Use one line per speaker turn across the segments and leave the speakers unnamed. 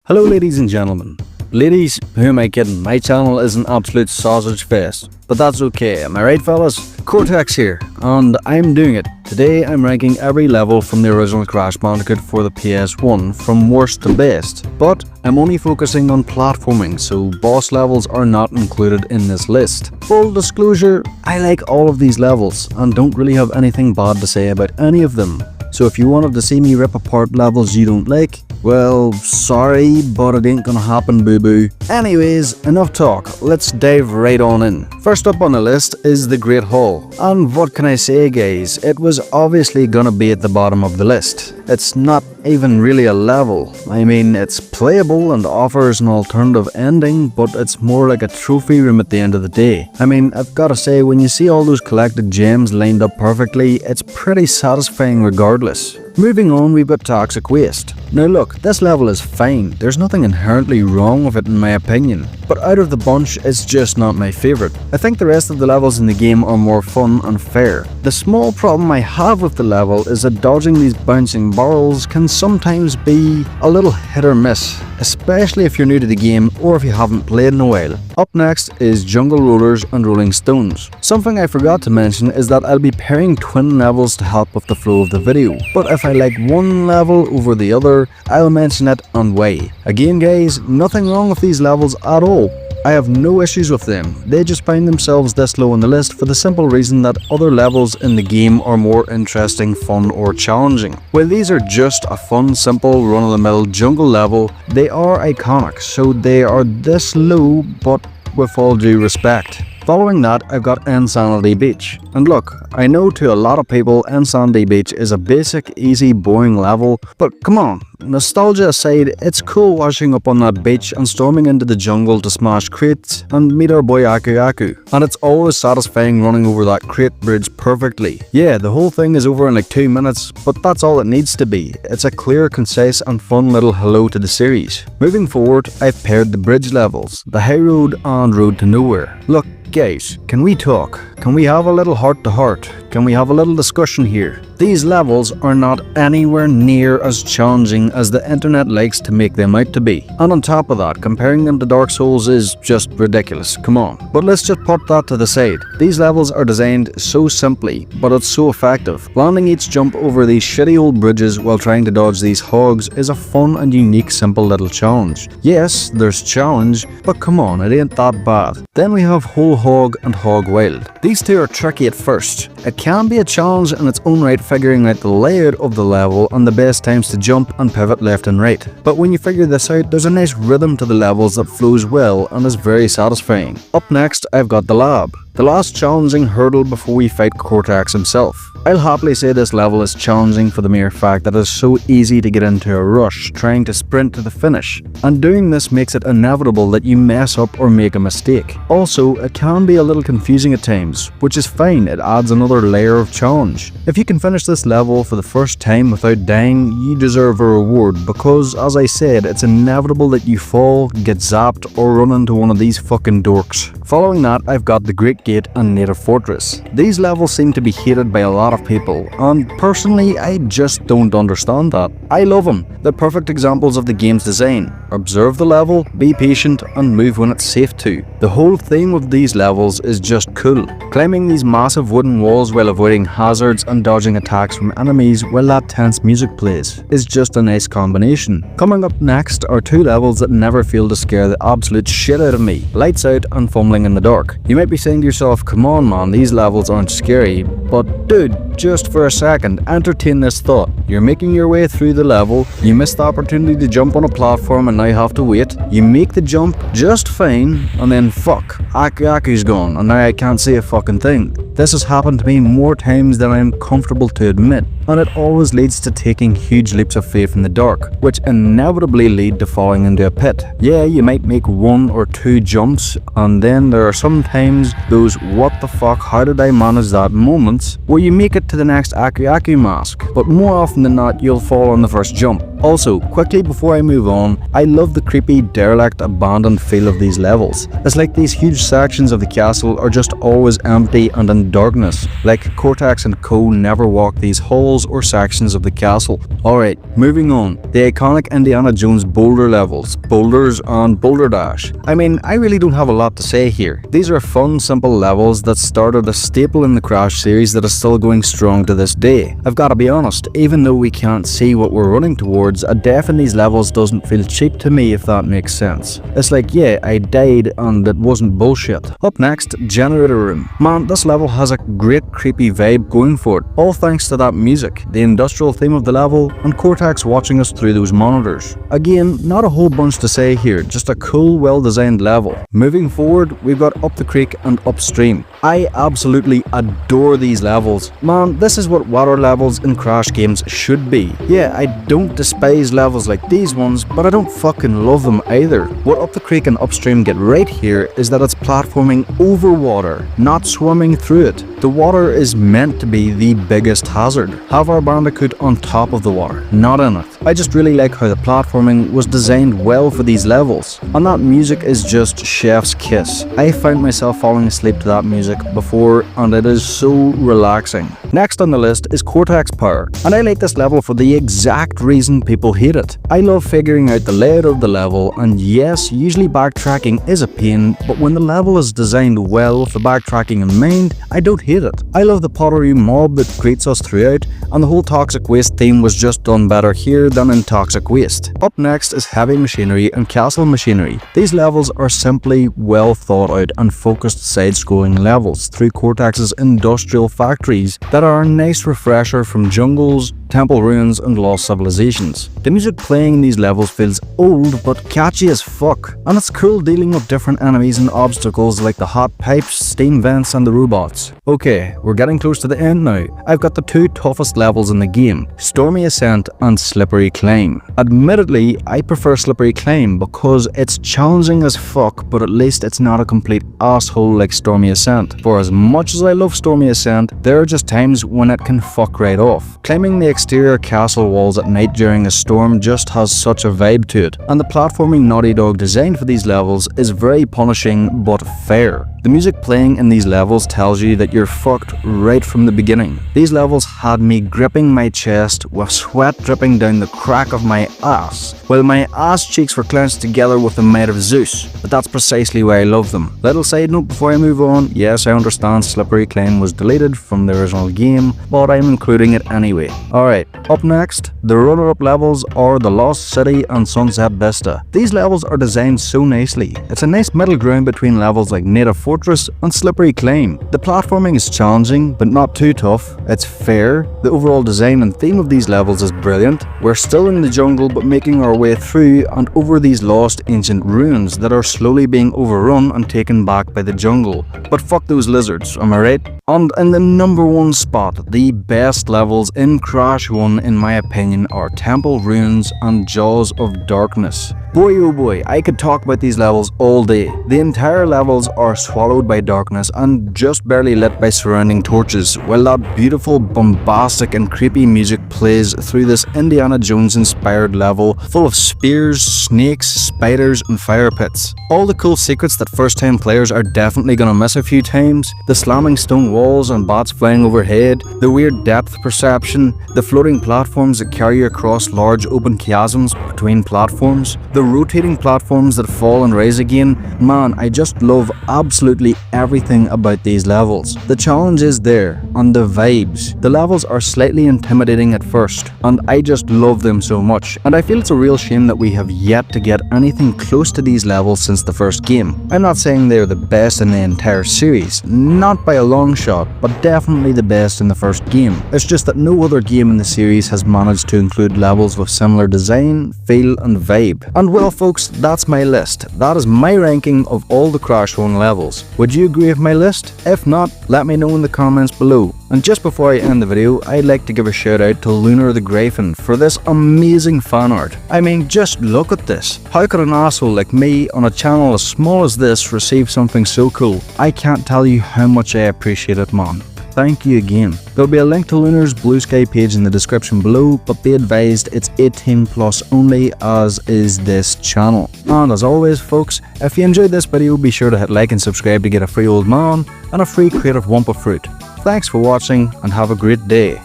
Hello ladies and gentlemen. Ladies, who am I kidding? My channel is an absolute sausage fest. But that's okay, am I right fellas? Cortex here, and I'm doing it. Today I'm ranking every level from the original Crash Bandicoot for the PS1 from worst to best. But I'm only focusing on platforming, so boss levels are not included in this list. Full disclosure, I like all of these levels and don't really have anything bad to say about any of them. So if you wanted to see me rip apart levels you don't like, well, sorry, but it ain't gonna happen, boo-boo. Anyways, enough talk, let's dive right on in. First up on the list is the Great Hall. And what can I say guys, it was obviously gonna be at the bottom of the list. It's not even really a level. I mean, it's playable and offers an alternative ending, but it's more like a trophy room at the end of the day. I mean, I've gotta say, when you see all those collected gems lined up perfectly, it's pretty satisfying regardless. Moving on, we've got Toxic Waste. Now look, this level is fine, there's nothing inherently wrong with it in my opinion, but out of the bunch, it's just not my favourite. I think the rest of the levels in the game are more fun and fair. The small problem I have with the level is that dodging these bouncing barrels can sometimes be a little hit or miss, especially if you're new to the game or if you haven't played in a while. Up next is Jungle Rollers and Rolling Stones. Something I forgot to mention is that I'll be pairing twin levels to help with the flow of the video, but if I like one level over the other, I'll mention it and why. Again guys, nothing wrong with these levels at all. I have no issues with them, they just find themselves this low on the list for the simple reason that other levels in the game are more interesting, fun or challenging. While these are just a fun, simple, run-of-the-mill jungle level, they are iconic, so they are this low, but with all due respect. Following that, I've got Sanity Beach. And look, I know to a lot of people Sanity Beach is a basic, easy, boring level, but come on, nostalgia aside, it's cool washing up on that beach and storming into the jungle to smash crates and meet our boy Aku Aku. And it's always satisfying running over that crate bridge perfectly. Yeah, the whole thing is over in like 2 minutes, but that's all it needs to be. It's a clear, concise and fun little hello to the series. Moving forward, I've paired the bridge levels, the High Road and Road to Nowhere. Look, guys, can we talk? Can we have a little heart-to-heart? Can we have a little discussion here? These levels are not anywhere near as challenging as the internet likes to make them out to be. And on top of that, comparing them to Dark Souls is just ridiculous, come on. But let's just put that to the side. These levels are designed so simply, but it's so effective. Landing each jump over these shitty old bridges while trying to dodge these hogs is a fun and unique simple little challenge. Yes, there's challenge, but come on, it ain't that bad. Then we have Whole Hog and Hog Wild. These two are tricky at first. It can be a challenge in its own right figuring out the layout of the level and the best times to jump and pivot left and right. But when you figure this out, there's a nice rhythm to the levels that flows well and is very satisfying. Up next, I've got the Lab. The last challenging hurdle before we fight Cortex himself. I'll happily say this level is challenging for the mere fact that it's so easy to get into a rush trying to sprint to the finish, and doing this makes it inevitable that you mess up or make a mistake. Also, it can be a little confusing at times, which is fine, it adds another layer of challenge. If you can finish this level for the first time without dying, you deserve a reward because, as I said, it's inevitable that you fall, get zapped, or run into one of these fucking dorks. Following that, I've got the Great Gate and Native Fortress. These levels seem to be hated by a lot of people, and personally I just don't understand that. I love them. They're perfect examples of the game's design. Observe the level, be patient, and move when it's safe to. The whole thing with these levels is just cool. Climbing these massive wooden walls while avoiding hazards and dodging attacks from enemies while that tense music plays is just a nice combination. Coming up next are two levels that never fail to scare the absolute shit out of me. Lights Out and Fumbling in the Dark. You might be saying to yourself, come on man, these levels aren't scary, but dude, just for a second, entertain this thought. You're making your way through the level, you missed the opportunity to jump on a platform and now have to wait, you make the jump just fine, and then fuck, Aku Aku's gone and now I can't see a fucking thing. This has happened to me more times than I'm comfortable to admit, and it always leads to taking huge leaps of faith in the dark, which inevitably lead to falling into a pit. Yeah, you might make 1 or 2 jumps, and then there are sometimes those those what the fuck, how did I manage that moments where you make it to the next Aku Aku mask, but more often than not you'll fall on the first jump. Also, quickly before I move on, I love the creepy, derelict, abandoned feel of these levels. It's like these huge sections of the castle are just always empty and in darkness, like Cortex and Co never walk these halls or sections of the castle. Alright, moving on. The iconic Indiana Jones boulder levels, Boulders and Boulder Dash. I mean, I really don't have a lot to say here. These are fun, simple levels that started a staple in the Crash series that is still going strong to this day. I've got to be honest, even though we can't see what we're running towards, a death in these levels doesn't feel cheap to me, if that makes sense. It's like, yeah, I died and it wasn't bullshit. Up next, Generator Room. Man, this level has a great creepy vibe going for it, all thanks to that music, the industrial theme of the level, and Cortex watching us through those monitors. Again, not a whole bunch to say here, just a cool, well-designed level. Moving forward, we've got Up the Creek and Upstream. I absolutely adore these levels. Man, this is what water levels in Crash games should be. Yeah, I don't despise levels like these ones, but I don't fucking love them either. What Up the Creek and Upstream get right here is that it's platforming over water, not swimming through it. The water is meant to be the biggest hazard. Have our Bandicoot on top of the water, not in it. I just really like how the platforming was designed well for these levels, and that music is just chef's kiss. I found myself falling asleep to that music before, and it is so relaxing. Next on the list is Cortex Power, and I like this level for the exact reason people hate it. I love figuring out the layout of the level, and yes, usually backtracking is a pain, but when the level is designed well with the backtracking in mind, I don't hate it. I love the pottery mob that greets us throughout, and the whole toxic waste theme was just done better here than in Toxic Waste. Up next is Heavy Machinery and Castle Machinery. These levels are simply well thought out and focused side-scrolling levels through Cortex's industrial factories that are a nice refresher from jungles, temple ruins and lost civilizations. The music playing in these levels feels old but catchy as fuck, and it's cool dealing with different enemies and obstacles like the hot pipes, steam vents and the robots. Okay, we're getting close to the end now. I've got the two toughest levels in the game, Stormy Ascent and Slippery Climb. Admittedly, I prefer Slippery Climb because it's challenging as fuck, but at least it's not a complete asshole like Stormy Ascent. For as much as I love Stormy Ascent, there are just times when it can fuck right off. Climbing the exterior castle walls at night during a storm just has such a vibe to it, and the platforming Naughty Dog design for these levels is very punishing but fair. The music playing in these levels tells you that you're fucked right from the beginning. These levels had me gripping my chest with sweat dripping down the crack of my ass, while my ass cheeks were clenched together with the might of Zeus, but that's precisely why I love them. Little side note before I move on, yes I understand Slippery Climb was deleted from the original game, but I'm including it anyway. Alright, up next, the runner-up levels are The Lost City and Sunset Vista. These levels are designed so nicely. It's a nice middle ground between levels like Native Fortress and Slippery Climb. The platforming is challenging, but not too tough. It's fair. The overall design and theme of these levels is brilliant. We're still in the jungle, but making our way through and over these lost ancient ruins that are slowly being overrun and taken back by the jungle. But fuck those lizards, am I right? And in the number one spot, the best levels in Crash 1 in my opinion are Temple Ruins and Jaws of Darkness. Boy oh boy, I could talk about these levels all day. The entire levels are swallowed by darkness and just barely lit by surrounding torches, while that beautiful, bombastic and creepy music plays through this Indiana Jones inspired level full of spears, snakes, spiders and fire pits. All the cool secrets that first time players are definitely gonna miss a few times, the slamming stone walls and bats flying overhead, the weird depth perception, the floating platforms that carry you across large open chasms between platforms, the rotating platforms that fall and rise again. Man, I just love absolutely everything about these levels. The challenge is there, and the vibes. The levels are slightly intimidating at first, and I just love them so much, and I feel it's a real shame that we have yet to get anything close to these levels since the first game. I'm not saying they're the best in the entire series, not by a long shot, but definitely the best in the first game. It's just that no other game in the series has managed to include levels with similar design, feel and vibe. And well folks, that's my list. That is my ranking of all the Crash 1 levels. Would you agree with my list? If not, let me know in the comments below. And just before I end the video, I'd like to give a shout out to Lunar the Gryphon for this amazing fan art. I mean, just look at this. How could an asshole like me on a channel as small as this receive something so cool? I can't tell you how much I appreciate it, man. Thank you again. There'll be a link to Lunar's Blue Sky page in the description below, but be advised it's 18 plus only, as is this channel. And as always folks, if you enjoyed this video, be sure to hit like and subscribe to get a free old man and a free crate of Wumpa fruit. Thanks for watching and have a great day.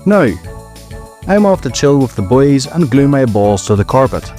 Now, I'm off to chill with the boys and glue my balls to the carpet.